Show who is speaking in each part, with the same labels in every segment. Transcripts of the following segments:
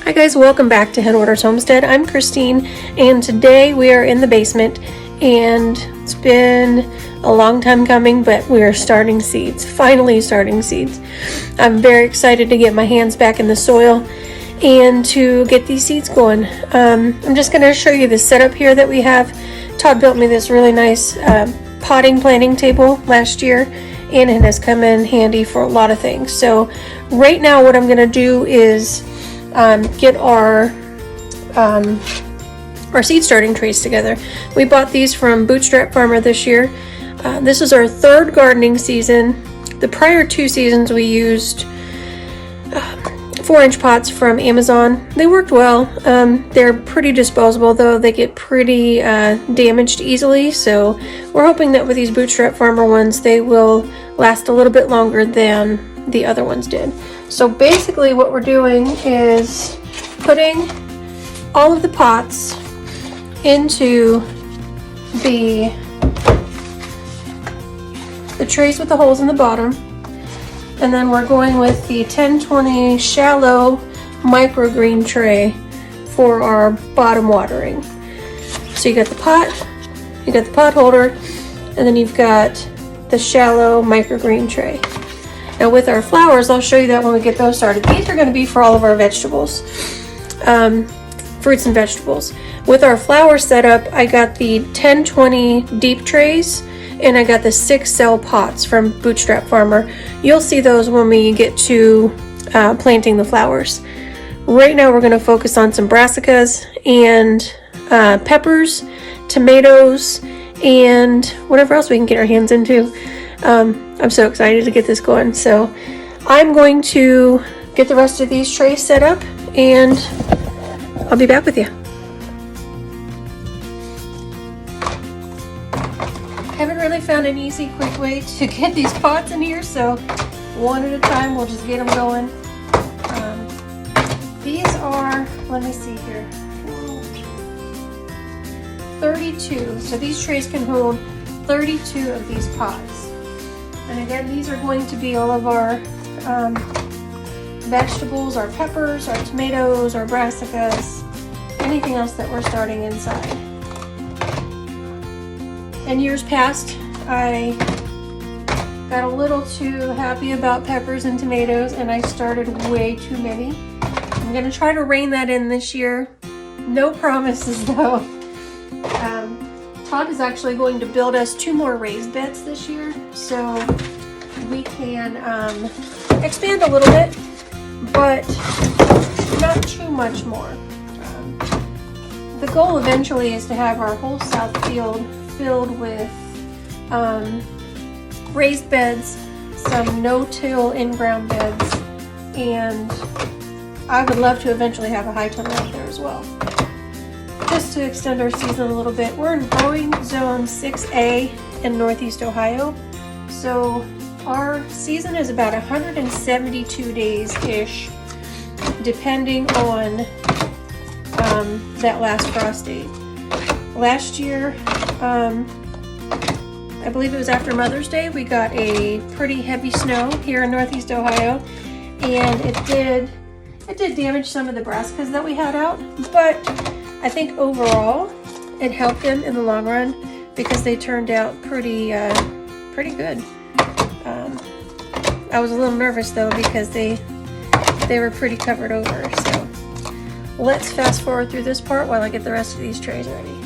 Speaker 1: Hi guys, welcome back to Headwaters Homestead. I'm Christine, and today we are in the basement, and it's been a long time coming, but we are starting seeds, finally starting seeds. I'm very excited to get my hands back in the soil and to get these seeds going. I'm just going to show you the setup here that we have. Todd built me this really nice potting planting table last year, and it has come in handy for a lot of things. So right now what I'm going to do is get our seed starting trays together. We bought these from Bootstrap Farmer this year. This is our third gardening season. The prior two seasons we used 4-inch pots from Amazon. They worked well. They're pretty disposable though. They get pretty damaged easily, so we're hoping that with these Bootstrap Farmer ones they will last a little bit longer than the other ones did. So basically what we're doing is putting all of the pots into the trays with the holes in the bottom, and then we're going with the 10-20 shallow microgreen tray for our bottom watering. So you got the pot, you got the pot holder, and then you've got the shallow microgreen tray. Now with our flowers, I'll show you that when we get those started. These are going to be for all of our vegetables, fruits and vegetables. With our flower setup, I got the 10-20 deep trays, and I got the 6-cell pots from Bootstrap Farmer. You'll see those when we get to planting the flowers. Right now we're going to focus on some brassicas and peppers, tomatoes, and whatever else we can get our hands into. I'm so excited to get this going. So I'm going to get the rest of these trays set up and I'll be back with you. I haven't really found an easy, quick way to get these pots in here, so one at a time we'll just get them going. These are, let me see here, 32. So these trays can hold 32 of these pots. And again, these are going to be all of our vegetables, our peppers, our tomatoes, our brassicas, anything else that we're starting inside. In years past, I got a little too happy about peppers and tomatoes, and I started way too many. I'm going to try to rein that in this year. No promises though. Todd is actually going to build us 2 more raised beds this year, so we can expand a little bit, but not too much more. The goal eventually is to have our whole south field filled with raised beds, some no-till in-ground beds, and I would love to eventually have a high tunnel out there as well. Just to extend our season a little bit, we're in growing zone 6A in Northeast Ohio, so our season is about 172 days-ish, depending on that last frost date. Last year, I believe it was after Mother's Day, we got a pretty heavy snow here in Northeast Ohio, and it did damage some of the brassicas that we had out, but I think overall it helped them in the long run because they turned out pretty good. I was a little nervous though because they were pretty covered over. So let's fast forward through this part while I get the rest of these trays ready.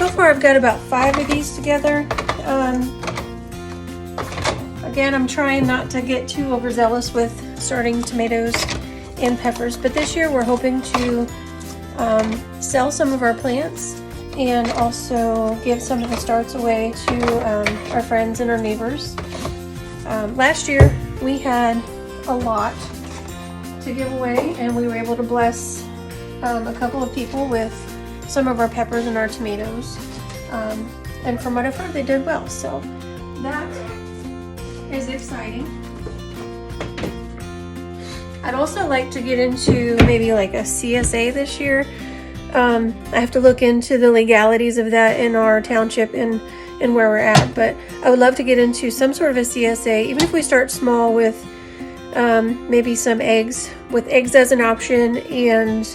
Speaker 1: So far I've got about 5 of these together. Again, I'm trying not to get too overzealous with starting tomatoes and peppers, but this year we're hoping to sell some of our plants and also give some of the starts away to our friends and our neighbors. Last year we had a lot to give away, and we were able to bless a couple of people with some of our peppers and our tomatoes. And from what I've heard, they did well, so that is exciting. I'd also like to get into maybe like a CSA this year. I have to look into the legalities of that in our township and where we're at, but I would love to get into some sort of a CSA, even if we start small with maybe some eggs, with eggs as an option, and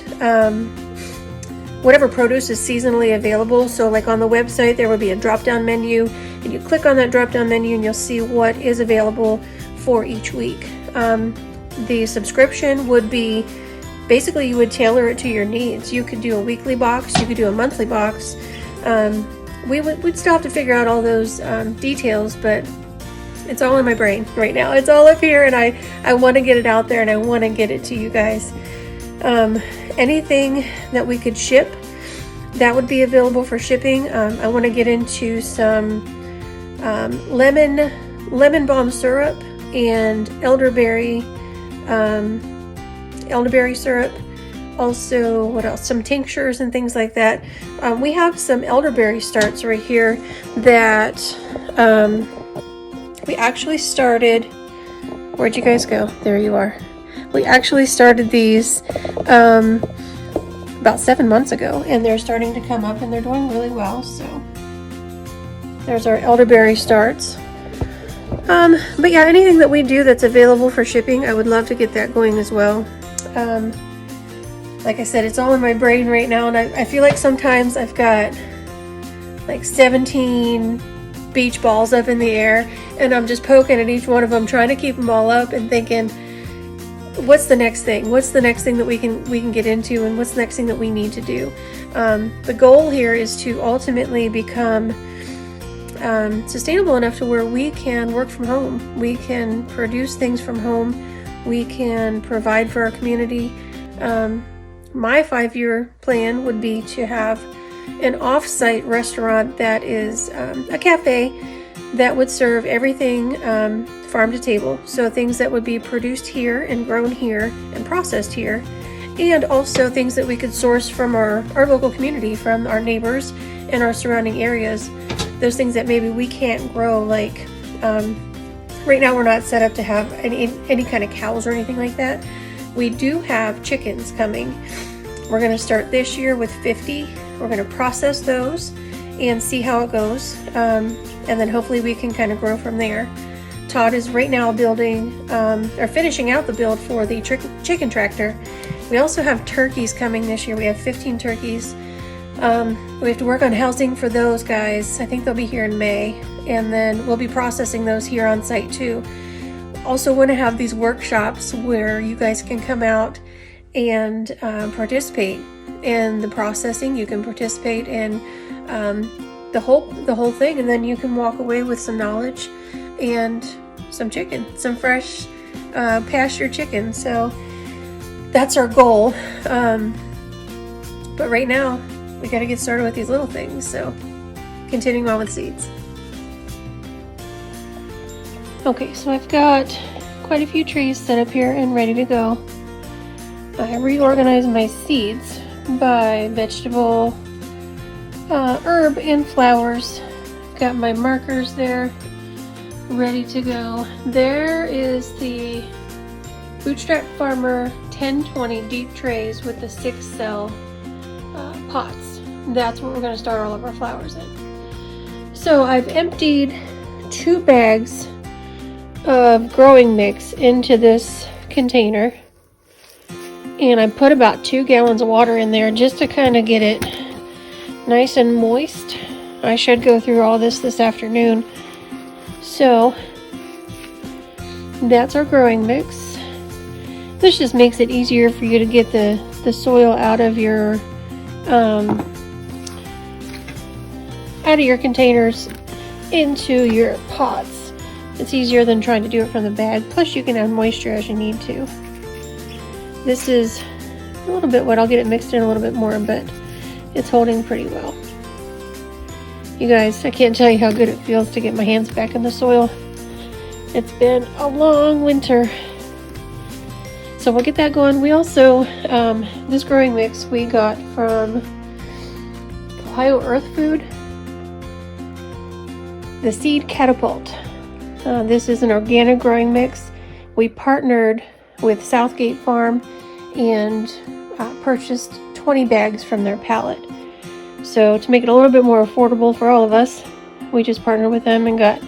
Speaker 1: whatever produce is seasonally available. So like on the website, there would be a drop-down menu, and you click on that drop-down menu and you'll see what is available for each week. The subscription would be, basically you would tailor it to your needs. You could do a weekly box, you could do a monthly box. We'd still have to figure out all those details, but it's all in my brain right now. It's all up here, and I want to get it out there, and I want to get it to you guys. Anything that we could ship, that would be available for shipping. I want to get into some lemon balm syrup and elderberry syrup. Also, what else? Some tinctures and things like that. We have some elderberry starts right here that we actually started. Where'd you guys go? There you are. We actually started these about 7 months ago, and they're starting to come up and they're doing really well. So there's our elderberry starts. But yeah, anything that we do that's available for shipping, I would love to get that going as well. Like I said, it's all in my brain right now, and I feel like sometimes I've got like 17 beach balls up in the air, and I'm just poking at each one of them, trying to keep them all up and thinking, what's the next thing? What's the next thing that we can get into, and what's the next thing that we need to do? The goal here is to ultimately become sustainable enough to where we can work from home. We can produce things from home. We can provide for our community. My 5-year plan would be to have an off-site restaurant that is a cafe that would serve everything farm to table. So things that would be produced here and grown here and processed here, and also things that we could source from our local community, from our neighbors and our surrounding areas. Those things that maybe we can't grow, like right now we're not set up to have any kind of cows or anything like that. We do have chickens coming. We're going to start this year with 50. We're going to process those and see how it goes, and then hopefully we can kind of grow from there. Todd is right now building or finishing out the build for the chicken tractor. We also have turkeys coming this year. We have 15 turkeys. We have to work on housing for those guys. I think they'll be here in May, and then we'll be processing those here on site too. Also want to have these workshops where you guys can come out and participate in the processing. You can participate in the whole thing, and then you can walk away with some knowledge and some chicken, some fresh pasture chicken. So that's our goal. But right now we got to get started with these little things. So continuing on with seeds. Okay, so I've got quite a few trays set up here and ready to go. I reorganized my seeds by vegetable, herb, and flowers. I've got my markers there ready to go. There is the Bootstrap Farmer 1020 deep trays with the 6-cell pots. That's what we're going to start all of our flowers in. So I've emptied 2 bags of growing mix into this container, and I put about 2 gallons of water in there just to kind of get it nice and moist. I should go through all this afternoon. So that's our growing mix. This just makes it easier for you to get the soil out of your containers into your pots. It's easier than trying to do it from the bag. Plus you can add moisture as you need to. This is a little bit wet. I'll get it mixed in a little bit more, but it's holding pretty well. You guys, I can't tell you how good it feels to get my hands back in the soil. It's been a long winter. So we'll get that going. We also, this growing mix we got from Ohio Earth Food, the Seed Catapult. This is an organic growing mix. We partnered with Southgate Farm and purchased 20 bags from their pallet. So to make it a little bit more affordable for all of us, we just partnered with them and got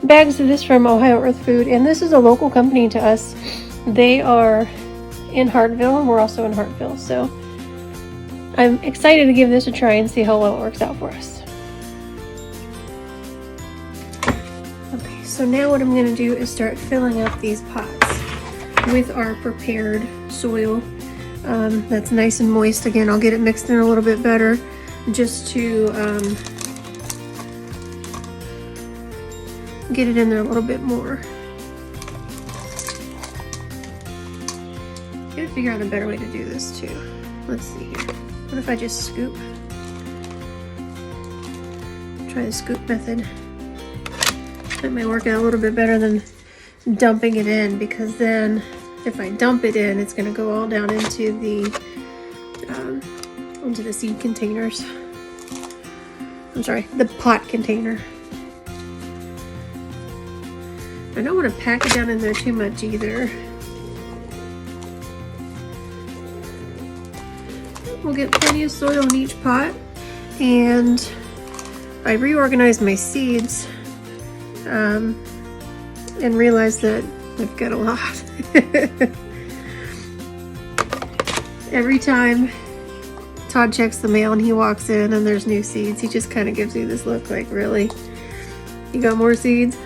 Speaker 1: bags of this from Ohio Earth Food. And this is a local company to us. They are in Hartville, and we're also in Hartville. So I'm excited to give this a try and see how well it works out for us. Okay, so now what I'm going to do is start filling up these pots with our prepared soil. That's nice and moist. Again, I'll get it mixed in a little bit better just to get it in there a little bit more. Gotta figure out a better way to do this too. Let's see here. What if I just scoop? Try the scoop method. That might work out a little bit better than dumping it in, because then if I dump it in, it's going to go all down into the seed containers. I'm sorry, the pot container. I don't want to pack it down in there too much either. We'll get plenty of soil in each pot, and I reorganized my seeds and realized that I've got a lot. Every time Todd checks the mail and he walks in and there's new seeds, he just kind of gives me this look like, really? You got more seeds?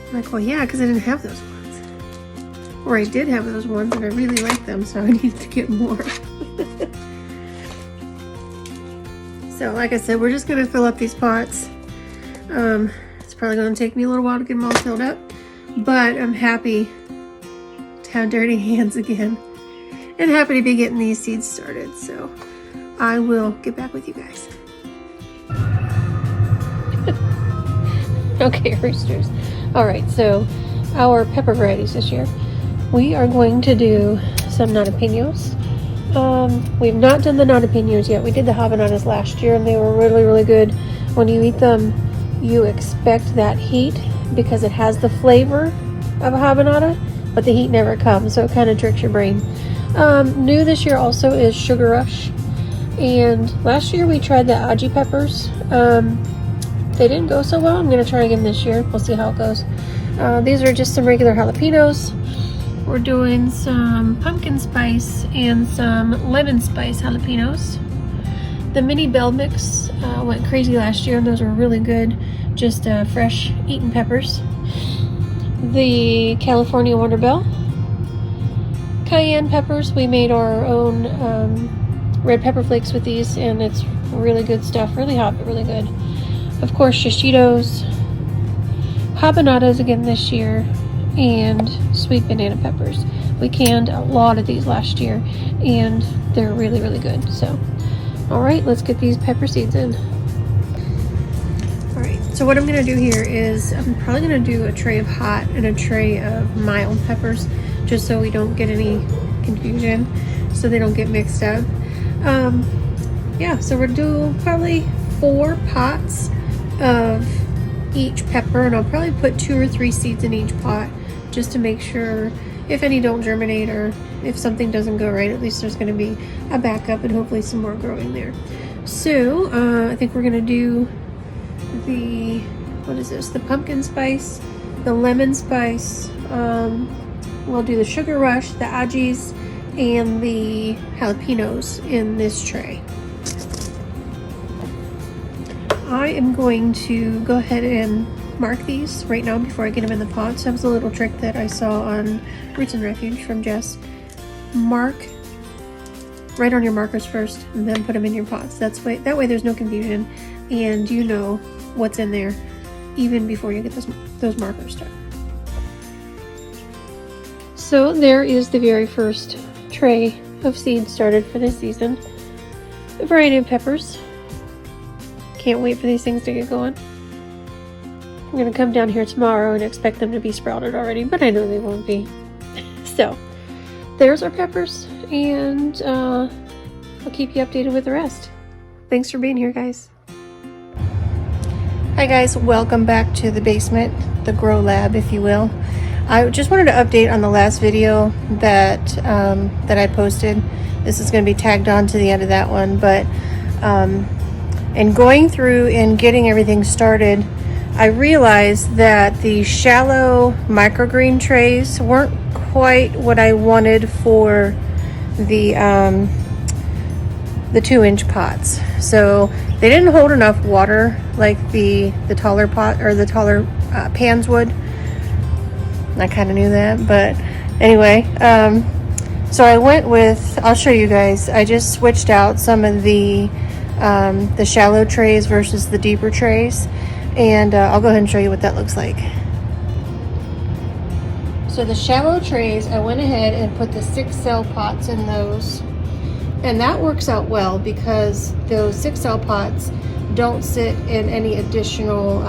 Speaker 1: I'm like, well, yeah, because I didn't have those ones. Or I did have those ones and I really like them, so I need to get more. So like I said, we're just going to fill up these pots. It's probably going to take me a little while to get them all filled up, but I'm happy to have dirty hands again and happy to be getting these seeds started. So I will get back with you guys. Okay, roosters. All right, so our pepper varieties this year, we are going to do some jalapenos. We've not done the jalapenos yet. We did the habanadas last year and they were really, really good. When you eat them, you expect that heat because it has the flavor of a habanada, but the heat never comes, so it kind of tricks your brain. New this year also is Sugar Rush, and last year we tried the aji peppers. They didn't go so well. I'm going to try again this year. We'll see how it goes. These are just some regular jalapenos. We're doing some pumpkin spice and some lemon spice jalapenos. The mini bell mix went crazy last year, and those were really good. Just fresh eaten peppers. The California Wonder Bell. Cayenne peppers. We made our own red pepper flakes with these, and it's really good stuff. Really hot, but really good. Of course, shishitos. Habanadas again this year. And sweet banana peppers. We canned a lot of these last year, and they're really, really good. So, all right, let's get these pepper seeds in. All right, so what I'm gonna do here is I'm probably gonna do a tray of hot and a tray of mild peppers, just so we don't get any confusion, so they don't get mixed up. Yeah, so we're doing probably 4 pots of each pepper, and I'll probably put 2 or 3 seeds in each pot just to make sure if any don't germinate or if something doesn't go right, at least there's going to be a backup and hopefully some more growing there. So I think we're going to do the, what is this, the pumpkin spice, the lemon spice, we'll do the Sugar Rush, the ajis, and the jalapenos in this tray. I am going to go ahead and mark these right now before I get them in the pots. That was a little trick that I saw on Roots and Refuge from Jess. Mark right on your markers first and then put them in your pots. That way there's no confusion and you know what's in there even before you get this those markers start. So there is the very first tray of seeds started for this season. A variety of peppers. Can't wait for these things to get going. I'm gonna come down here tomorrow and expect them to be sprouted already, but I know they won't be. So there's our peppers, and I'll keep you updated with the rest. Thanks for being here, guys. Hi guys, welcome back to the basement, the grow lab, if you will. I just wanted to update on the last video that I posted. This is going to be tagged on to the end of that one, but in going through and getting everything started, I realized that the shallow microgreen trays weren't quite what I wanted for the 2-inch pots. So they didn't hold enough water like the taller pot or the taller pans would. I kind of knew that, but anyway, so I went with, I'll show you guys, I just switched out some of the shallow trays versus the deeper trays, and I'll go ahead and show you what that looks like. So the shallow trays, I went ahead and put the 6-cell pots in those, and that works out well because those 6-cell pots don't sit in any additional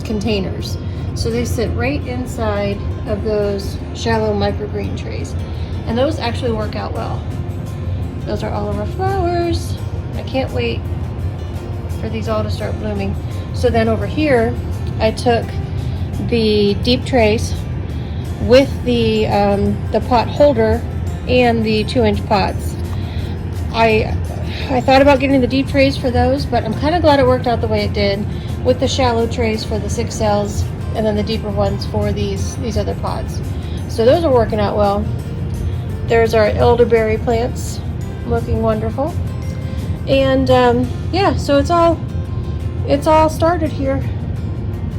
Speaker 1: containers. So they sit right inside of those shallow microgreen trays, and those actually work out well. Those are all of our flowers. I can't wait for these all to start blooming. So then over here, I took the deep trays with the pot holder and the 2-inch pots. I thought about getting the deep trays for those, but I'm kind of glad it worked out the way it did with the shallow trays for the 6 cells and then the deeper ones for these other pots. So those are working out well. There's our elderberry plants looking wonderful. And yeah, so it's all started here,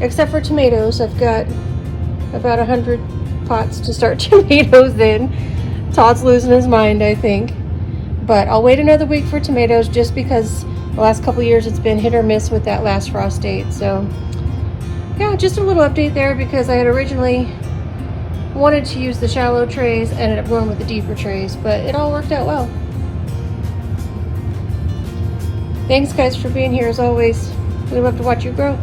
Speaker 1: except for tomatoes. I've got about 100 pots to start tomatoes in. Todd's losing his mind, I think. But I'll wait another week for tomatoes just because the last couple years it's been hit or miss with that last frost date. So yeah, just a little update there because I had originally wanted to use the shallow trays, ended up going with the deeper trays, but it all worked out well. Thanks guys for being here as always. We love to watch you grow.